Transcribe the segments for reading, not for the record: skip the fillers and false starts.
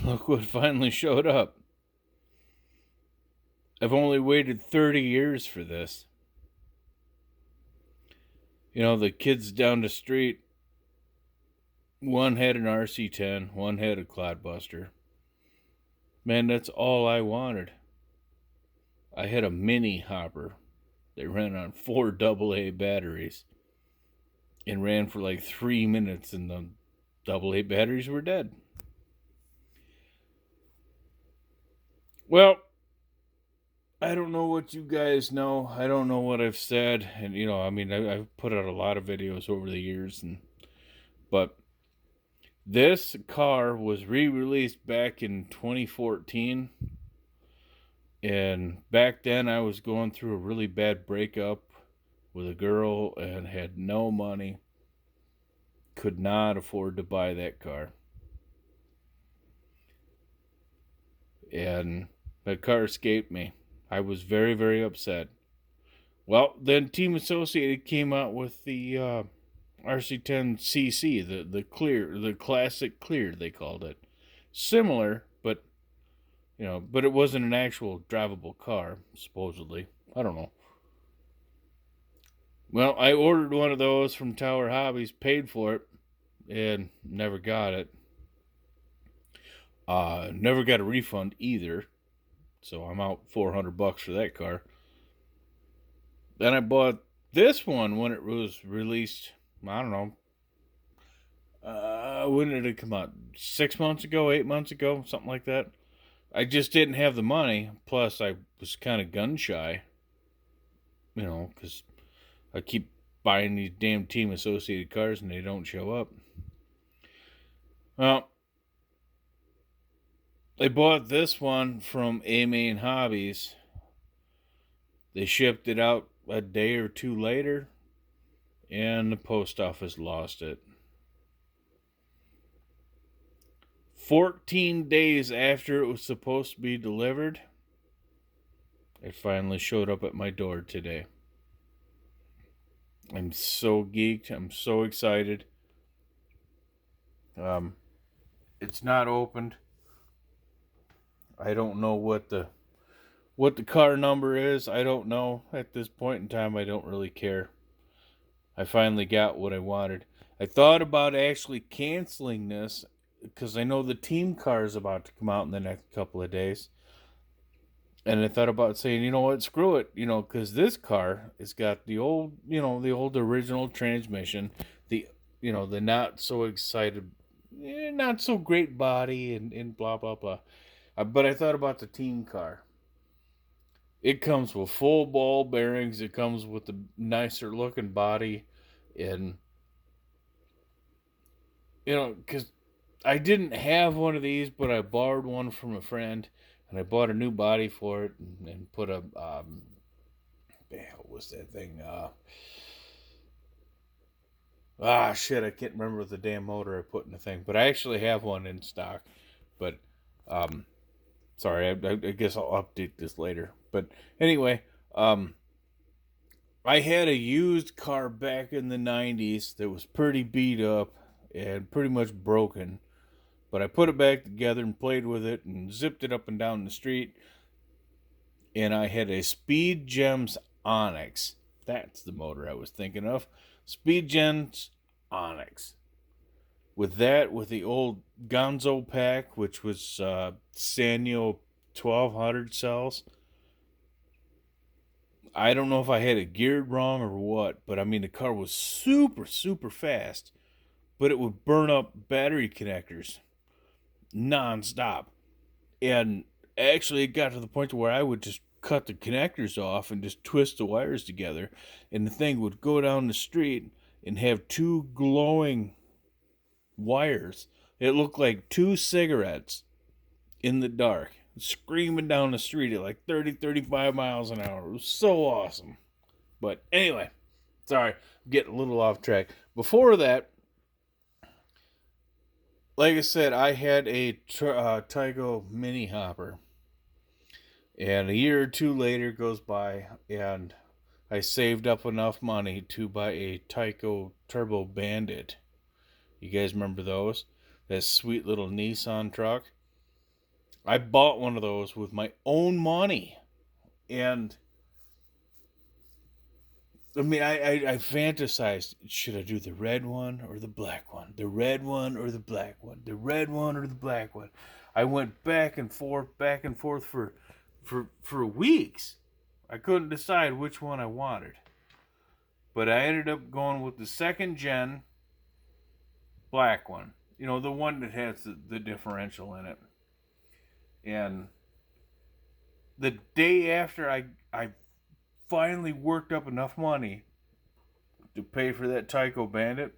Look what finally showed up. I've only waited 30 years for this. You know, the kids down the street, one had an Rc10, one had a Clodbuster. Man, that's all I wanted. I had a mini hopper. They ran on 4 AA batteries and ran for like 3 minutes, and the AA batteries were dead. Well, I don't know what you guys know. I don't know what I've said, and I've put out a lot of videos over the years, but this car was re-released back in 2014, and back then I was going through a really bad breakup with a girl and had no money, could not afford to buy that car, and that car escaped me. I was very, very upset. Well, then Team Associated came out with the Rc10cc, the classic clear, they called it. Similar, but but it wasn't an actual drivable car, supposedly. I don't know. Well, I ordered one of those from Tower Hobbies, paid for it, and never got it. Never got a refund either, so I'm out $400 for that car. Then I bought this one when it was released. I don't know. When did it come out? 6 months ago, 8 months ago, something like that. I just didn't have the money. Plus, I was kind of gun shy, because I keep buying these damn Team Associated cars and they don't show up. Well, I bought this one from A-Main Hobbies. They shipped it out a day or two later, and the post office lost it. 14 days after it was supposed to be delivered, it finally showed up at my door today. I'm so geeked. I'm so excited. It's not opened. I don't know what the car number is. I don't know. At this point in time, I don't really care. I finally got what I wanted. I thought about actually canceling this because I know the team car is about to come out in the next couple of days. And I thought about saying, you know what, screw it, because this car has got the old, the old original transmission, the not so excited, not so great body, and blah, blah, blah. But I thought about the team car. It comes with full ball bearings. It comes with a nicer looking body. And, because I didn't have one of these, but I borrowed one from a friend. And I bought a new body for it and put a, what was that thing? Shit, I can't remember the damn motor I put in the thing. But I actually have one in stock. But, sorry, I guess I'll update this later. But anyway, I had a used car back in the 90s that was pretty beat up and pretty much broken. But I put it back together and played with it and zipped it up and down the street. And I had a Speed Gems Onyx. That's the motor I was thinking of. Speed Gems Onyx. With that, with the old Gonzo pack, which was Sanyo 1200 cells. I don't know if I had it geared wrong or what, but I mean, the car was super, super fast. But it would burn up battery connectors non-stop. And actually, it got to the point where I would just cut the connectors off and just twist the wires together, and the thing would go down the street and have two glowing wires. It looked like two cigarettes in the dark, screaming down the street at like 30, 35 miles an hour. It was so awesome. But anyway, sorry, I'm getting a little off track. Before that, like I said, I had a Tygo mini hopper. And a year or two later goes by, and I saved up enough money to buy a Tyco Turbo Bandit. You guys remember those? That sweet little Nissan truck? I bought one of those with my own money. And I mean, I fantasized, should I do the red one or the black one? The red one or the black one? The red one or the black one? I went back and forth for weeks. I couldn't decide which one I wanted. But I ended up going with the second gen black one. You know, the one that has the differential in it. And the day after I finally worked up enough money to pay for that Tyco Bandit,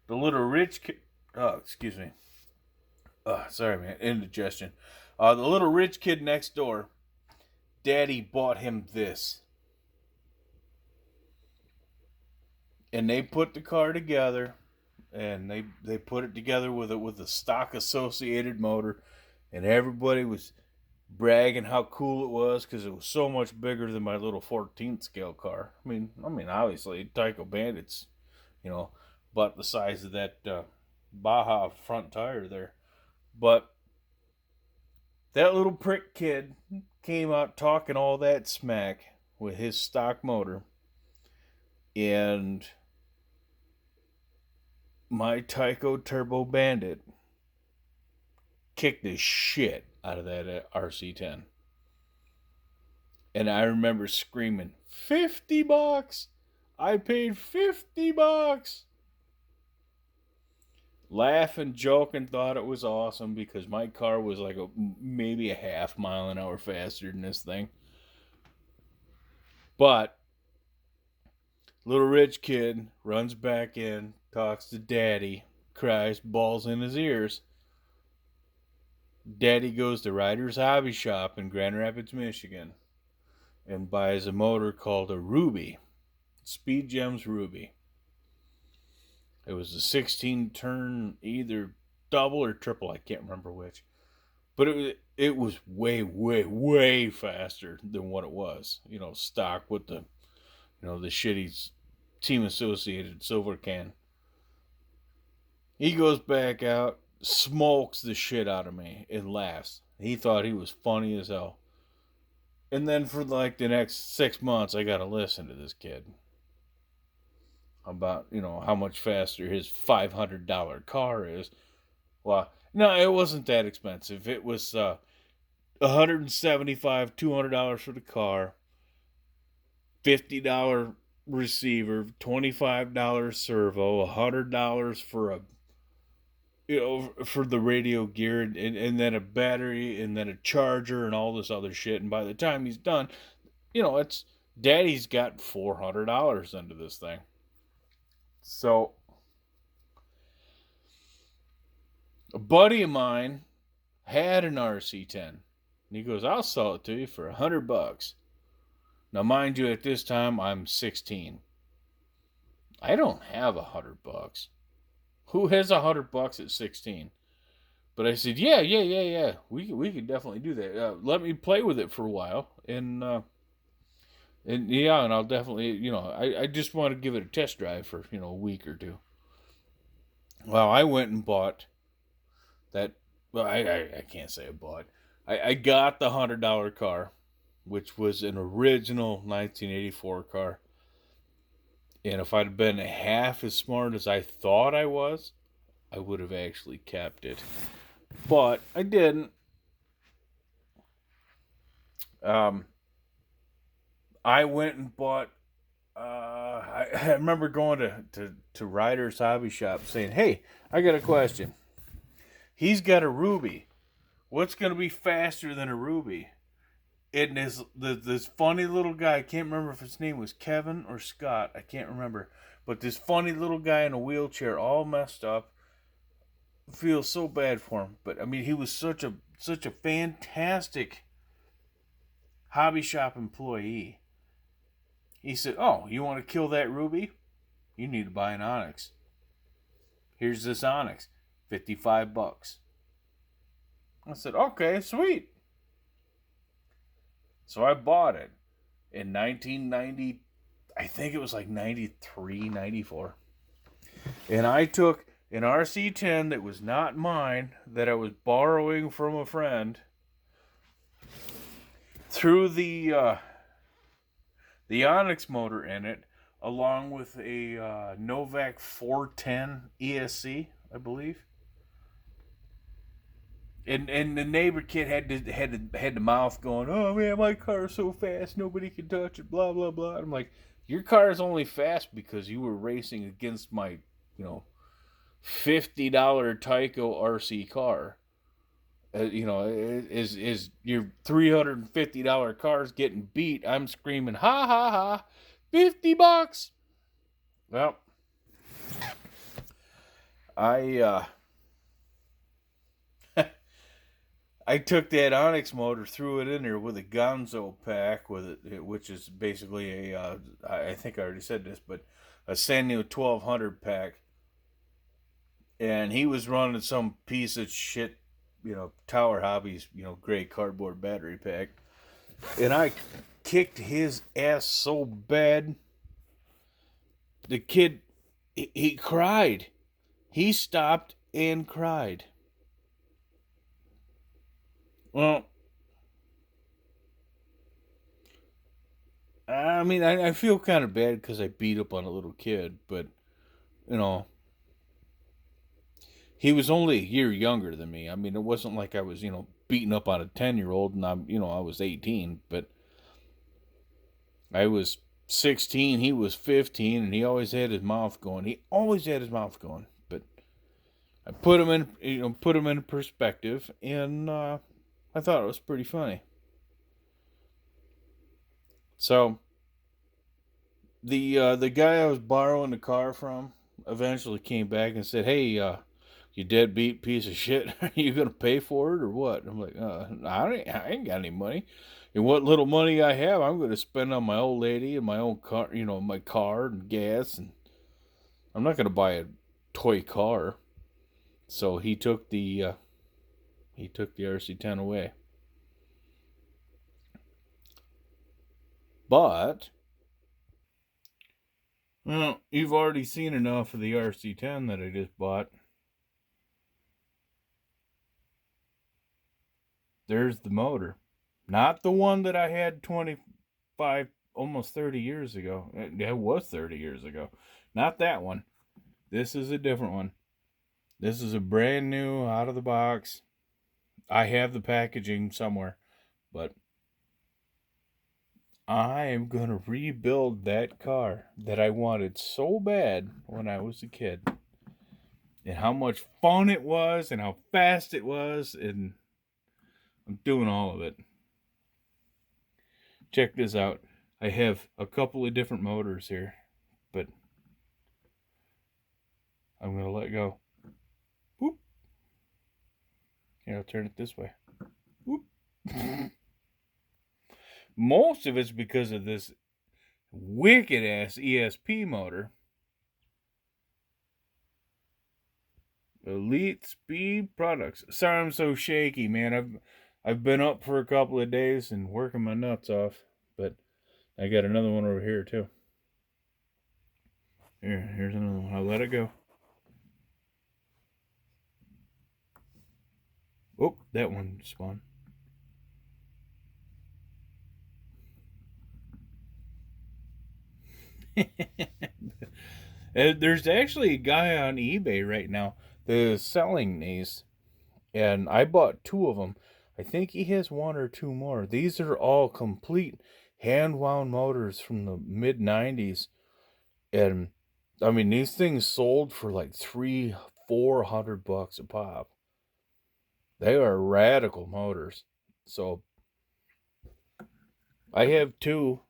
the little rich kid, oh, excuse me. Sorry, man, indigestion. The little rich kid next door, Daddy bought him this. And they put the car together, and they put it together with a stock associated motor, and everybody was bragging how cool it was because it was so much bigger than my little 14th scale car. I mean, obviously Tyco Bandits, you know, but the size of that Baja front tire there. But that little prick kid came out talking all that smack with his stock motor, and my Tyco Turbo Bandit kicked the shit out of that Rc10. And I remember screaming, $50! I paid $50! Laughing, joking, thought it was awesome because my car was like maybe a half mile an hour faster than this thing. But little rich kid runs back in, talks to Daddy, cries, balls in his ears. Daddy goes to Ryder's Hobby Shop in Grand Rapids, Michigan, and buys a motor called a Ruby, Speed Gems Ruby. It was a 16 turn, either double or triple, I can't remember which. But it was way, way, way faster than what it was. You know, stock with the, the shitty Team Associated silver can. He goes back out, smokes the shit out of me, and laughs. He thought he was funny as hell. And then for like the next 6 months, I got to listen to this kid about, how much faster his $500 car is. Well, no, it wasn't that expensive. It was $175, $200 for the car, $50 receiver, $25 servo, $100 for for the radio gear, and then a battery, and then a charger, and all this other shit. And by the time he's done, it's Daddy's got $400 into this thing. So, a buddy of mine had an RC10, and he goes, "I'll sell it to you for $100." Now, mind you, at this time I'm 16. I don't have $100. Who has $100 at 16? But I said, yeah. We could definitely do that. Let me play with it for a while, and I'll definitely, I just want to give it a test drive for a week or two. Well, I went and bought that. Well, I can't say I bought. I got the $100 car, which was an original 1984 car. And if I'd been half as smart as I thought I was, I would have actually kept it. But I didn't. I went and bought. I remember going to Ryder's Hobby Shop saying, "Hey, I got a question. He's got a Ruby. What's going to be faster than a Ruby?" And this funny little guy, I can't remember if his name was Kevin or Scott, I can't remember, but this funny little guy in a wheelchair, all messed up, feels so bad for him. But I mean, he was such a fantastic hobby shop employee. He said, "Oh, you want to kill that Ruby? You need to buy an Onyx. Here's this Onyx, $55." I said, "Okay, sweet." So I bought it in 1990, I think it was like 93, 94. And I took an RC10 that was not mine, that I was borrowing from a friend, threw the Onyx motor in it, along with a Novak 410 ESC, I believe. And the neighbor kid had the mouth going, oh man, my car's so fast, nobody can touch it, blah blah blah. I'm like, your car is only fast because you were racing against my, $50 Tyco RC car. Is your $350 car's getting beat? I'm screaming, ha ha ha, $50. Well, I I took that Onyx motor, threw it in there with a Gonzo pack with it, which is basically I think I already said this, but a Sanyo 1200 pack, and he was running some piece of shit, Tower Hobbies, gray cardboard battery pack, and I kicked his ass so bad. The kid, he cried. He stopped and cried. Well, I mean, I feel kind of bad because I beat up on a little kid, but, you know, he was only a year younger than me. I mean, it wasn't like I was, beating up on a 10-year-old and I was 18, but I was 16, he was 15, and he always had his mouth going. He always had his mouth going, but I put him in perspective, and I thought it was pretty funny. So the guy I was borrowing the car from eventually came back and said, "Hey, you deadbeat piece of shit, are you gonna pay for it or what?" I'm like, I ain't got any money. And what little money I have, I'm gonna spend on my old lady and my own car, my car and gas, and I'm not gonna buy a toy car. So he took the RC10 away. But well, you've already seen enough of the RC10 that I just bought. There's the motor. Not the one that I had 25, almost 30 years ago. It was 30 years ago. Not that one. This is a different one. This is a brand new, out of the box. I have the packaging somewhere. But I am going to rebuild that car that I wanted so bad when I was a kid. And how much fun it was and how fast it was. And I'm doing all of it. Check this out. I have a couple of different motors here, but I'm going to let go. Whoop. Here, I'll turn it this way. Whoop. Most of it's because of this wicked ass ESP motor. Elite Speed Products. Sorry I'm so shaky, man. I've been up for a couple of days and working my nuts off, but I got another one over here too. Here's another one. I'll let it go. Oh, that one spun. There's actually a guy on eBay right now that is selling these, and I bought 2 of them. I think he has 1 or 2 more. These are all complete hand-wound motors from the mid-90s, and I mean, these things sold for like $300-400 a pop. They are radical motors. So I have 2,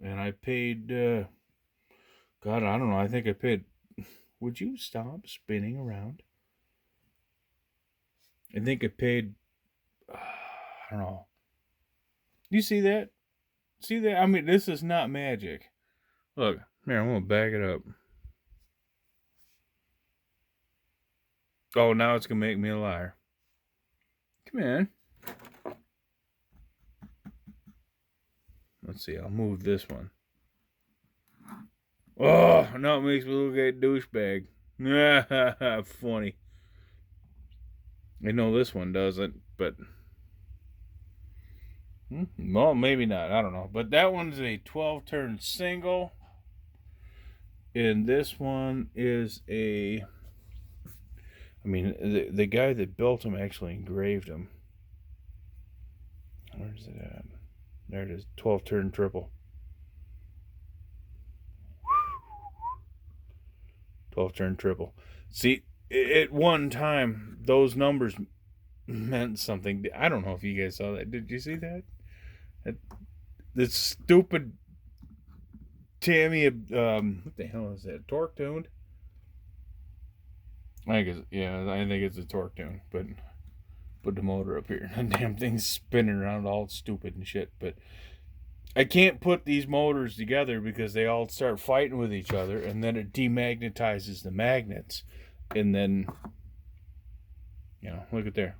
and I paid, God, I don't know. I think I paid. Would you stop spinning around? I think I paid. I don't know. You see that? See that? I mean, this is not magic. Look, here, I'm gonna back it up. Oh, now it's gonna make me a liar. Come in. Let's see. I'll move this one. Oh, now it makes me look like a douchebag. Funny. I know this one doesn't, but well, maybe not. I don't know. But that one's a 12-turn single, and this one is a. I mean, the guy that built them actually engraved them. Where's it at? There it is. 12-turn triple. 12-turn triple. See, at one time, those numbers meant something. I don't know if you guys saw that. Did you see that? This stupid Tammy, what the hell is that? Torque tuned? I think it's a torque tune, but put the motor up here. The damn thing's spinning around all stupid and shit. But I can't put these motors together because they all start fighting with each other, and then it demagnetizes the magnets. And then, look at there.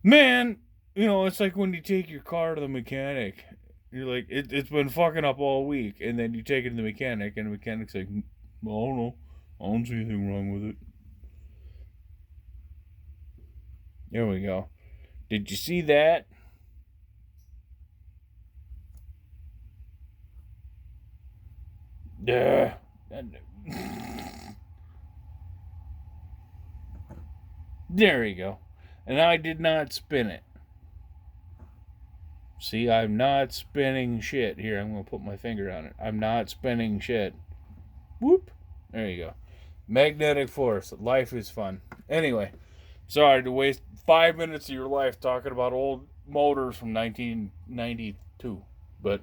Man, it's like when you take your car to the mechanic. You're like, it's been fucking up all week. And then you take it to the mechanic, and the mechanic's like, well, I don't know. I don't see anything wrong with it. There we go. Did you see that? Yeah. There you go. And I did not spin it. See, I'm not spinning shit. Here, I'm going to put my finger on it. I'm not spinning shit. Whoop. There you go. Magnetic force. Life is fun. Anyway, sorry to waste 5 minutes of your life talking about old motors from 1992. But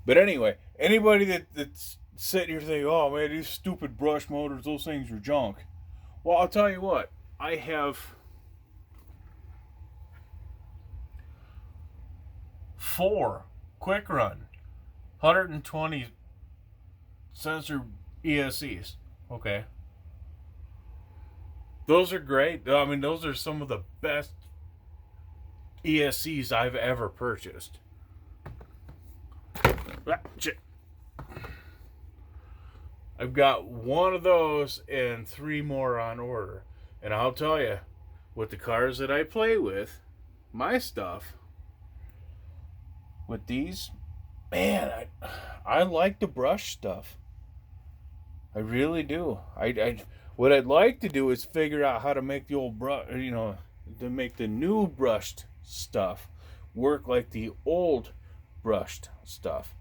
anyway, anybody that's sitting here thinking, oh man, these stupid brush motors, those things are junk. Well, I'll tell you what. I have 4 quick run 120 sensor ESCs. Okay. Those are great. I mean, those are some of the best ESCs I've ever purchased. I've got 1 of those and 3 more on order. And I'll tell you, with the cars that I play with, my stuff, with these, man, I like the brush stuff. I really do. What I'd like to do is figure out how to make the old brush, to make the new brushed stuff work like the old brushed stuff.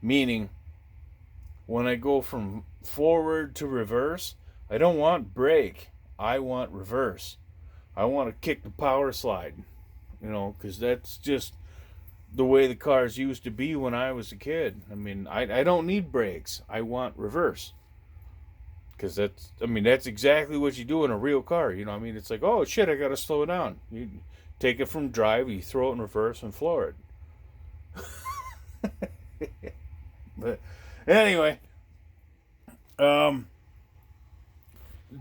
Meaning, when I go from forward to reverse, I don't want brake. I want reverse. I want to kick the power slide, because that's just the way the cars used to be when I was a kid. I mean, I don't need brakes. I want reverse. Because that's exactly what you do in a real car. It's like, oh shit, I got to slow it down. You take it from drive, you throw it in reverse and floor it. But anyway, to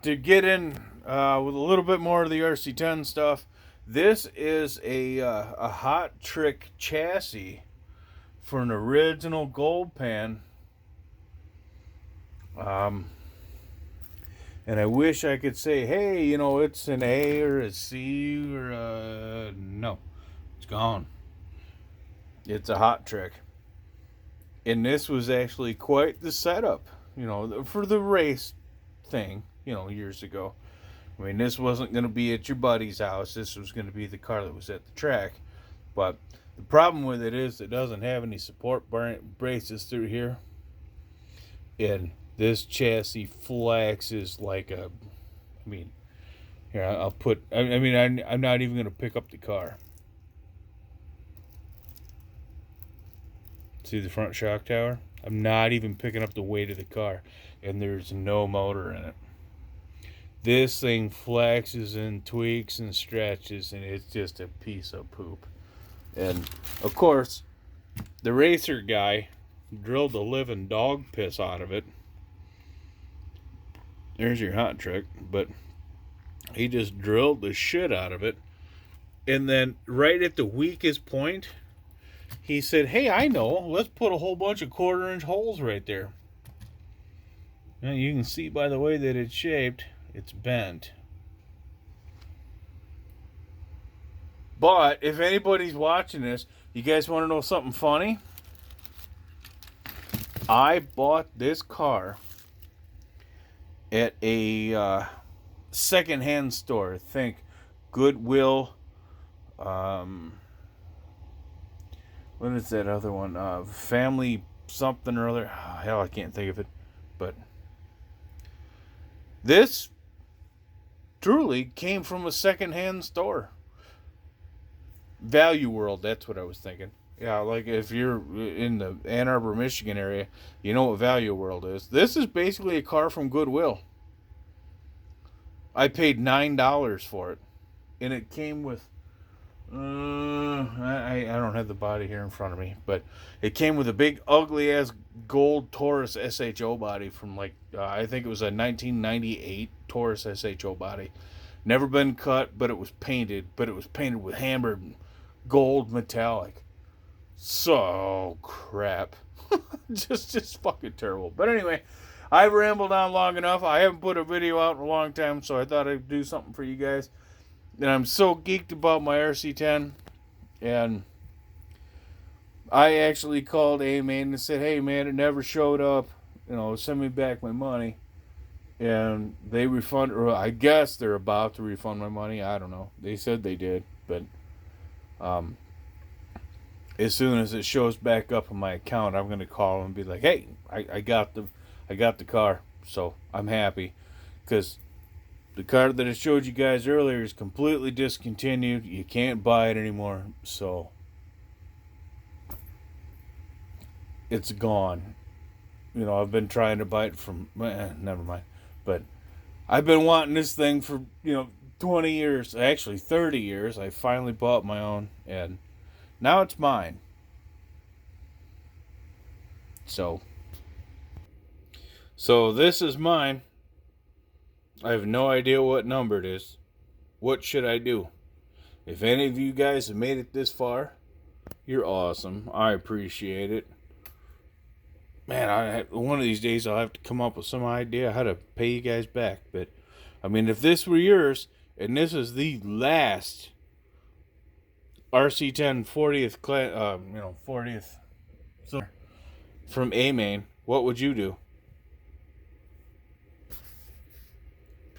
get in with a little bit more of the Rc10 stuff, this is a hot trick chassis for an original gold pan. And I wish I could say, hey, it's an A or a C or a... No, it's gone. It's a hot trick. And this was actually quite the setup, for the race thing, years ago. I mean, this wasn't going to be at your buddy's house. This was going to be the car that was at the track. But the problem with it is it doesn't have any support braces through here. And this chassis flexes like a... here, I'll put... I'm not even going to pick up the car. See the front shock tower? I'm not even picking up the weight of the car. And there's no motor in it. This thing flexes and tweaks and stretches, and it's just a piece of poop. And, of course, the racer guy drilled the living dog piss out of it. There's your hot trick, but he just drilled the shit out of it. And then right at the weakest point, he said, hey, I know, let's put a whole bunch of 1/4-inch holes right there. Now you can see by the way that it's shaped, it's bent. But if anybody's watching this, you guys want to know something funny? I bought this car at a secondhand store. Think Goodwill. What is that other one? Family something or other. Oh, hell, I can't think of it. But this truly came from a secondhand store. Value World, that's what I was thinking. Yeah, like if you're in the Ann Arbor, Michigan area, you know what Value World is. This is basically a car from Goodwill. I paid $9 for it, and it came with. I don't have the body here in front of me, but it came with a big ugly ass gold Taurus SHO body from like I think it was a 1998 Taurus SHO body. Never been cut, but it was painted. But it was painted with hammered gold metallic. So crap. just fucking terrible. But anyway, I've rambled on long enough. I haven't put a video out in a long time, so I thought I'd do something for you guys. And I'm so geeked about my Rc10. And I actually called A-Man and said, hey man, it never showed up. You know, send me back my money. And they refund, or I guess they're about to refund my money. I don't know. They said they did, but as soon as it shows back up on my account, I'm gonna call and be like, "Hey, I got the car, so I'm happy," because the car that I showed you guys earlier is completely discontinued. You can't buy it anymore, so it's gone. You know, I've been trying to buy it from. Never mind, but I've been wanting this thing for 20 years, actually 30 years. I finally bought my own, and now it's mine. So this is mine. I have no idea what number it is. What should I do? If any of you guys have made it this far, you're awesome. I appreciate it. Man, one of these days I'll have to come up with some idea how to pay you guys back. But I mean, if this were yours and this is the last Rc10 40th 40th from A-Main, what would you do?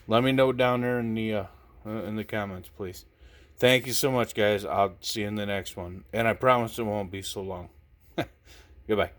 Let me know down there in the comments, please. Thank you so much, guys. I'll see you in the next one, and I promise it won't be so long. Goodbye.